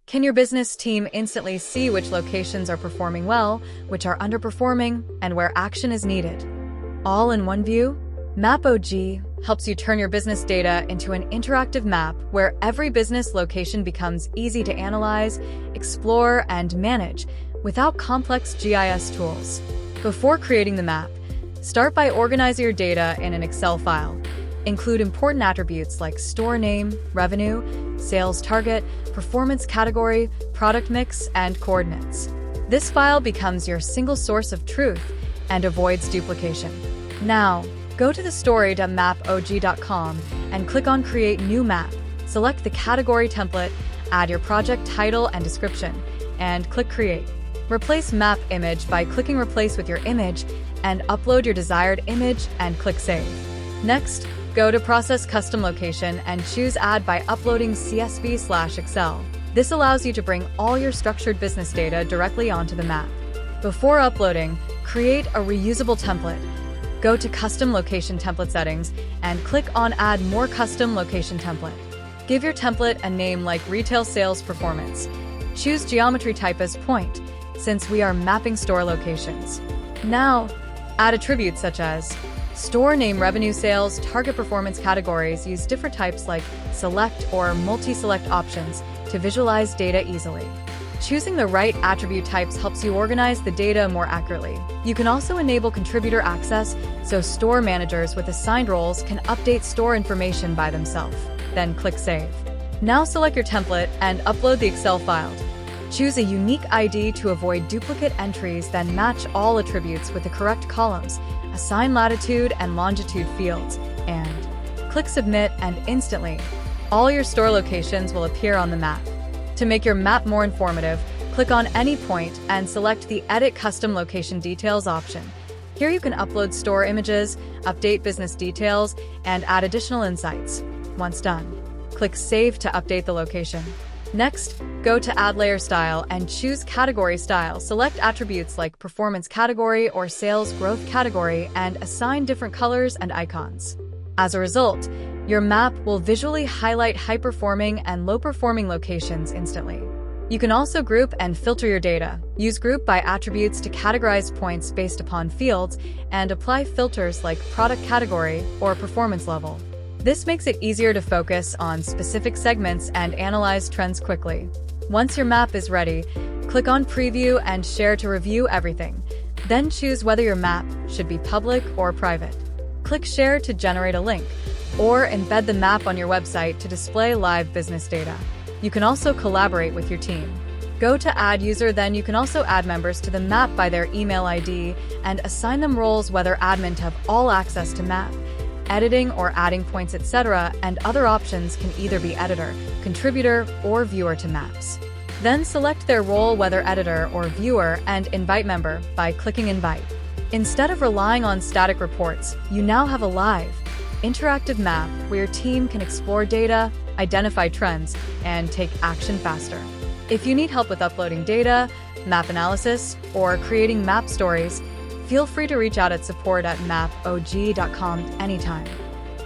Can your business team instantly see which locations are performing well, which are underperforming, and where action is needed? All in one view? MAPOG helps you turn your business data into an interactive map where every business location becomes easy to analyze, explore, and manage without complex GIS tools. Before creating the map, start by organizing your data in an Excel file. Include important attributes like store name, revenue, sales target, performance category, product mix, and coordinates. This file becomes your single source of truth and avoids duplication. Now, go to the story.mapog.com and click on Create New Map. Select the category template, add your project title and description, and click Create. Replace map image by clicking Replace with your image and upload your desired image and click Save. Next, go to Process Custom Location and choose Add by uploading CSV/Excel. This allows you to bring all your structured business data directly onto the map. Before uploading, create a reusable template. Go to Custom Location Template Settings and click on Add More Custom Location Template. Give your template a name like Retail Sales Performance. Choose geometry type as point, since we are mapping store locations. Now, add attributes such as store name, revenue, sales, target performance categories. Use different types like select or multi-select options to visualize data easily. Choosing the right attribute types helps you organize the data more accurately. You can also enable contributor access, so store managers with assigned roles can update store information by themselves. Then click Save. Now select your template and upload the Excel file. Choose a unique ID to avoid duplicate entries, then match all attributes with the correct columns. Assign latitude and longitude fields, and click Submit, and instantly, all your store locations will appear on the map. To make your map more informative, click on any point and select the Edit Custom Location Details option. Here you can upload store images, update business details, and add additional insights. Once done, click Save to update the location. Next, go to Add Layer Style and choose Category Style. Select attributes like Performance Category or Sales Growth Category and assign different colors and icons. As a result, your map will visually highlight high-performing and low-performing locations instantly. You can also group and filter your data. Use Group by Attributes to categorize points based upon fields and apply filters like Product Category or Performance Level. This makes it easier to focus on specific segments and analyze trends quickly. Once your map is ready, click on Preview and Share to review everything. Then choose whether your map should be public or private. Click Share to generate a link, or embed the map on your website to display live business data. You can also collaborate with your team. Go to Add User, then you can also add members to the map by their email ID and assign them roles, whether admin to have all access to map, editing or adding points, etc., and other options can either be editor, contributor, or viewer to maps. Then select their role, whether editor or viewer, and invite member by clicking Invite. Instead of relying on static reports, you now have a live, interactive map where your team can explore data, identify trends, and take action faster. If you need help with uploading data, map analysis, or creating map stories, feel free to reach out at support@mapog.com anytime.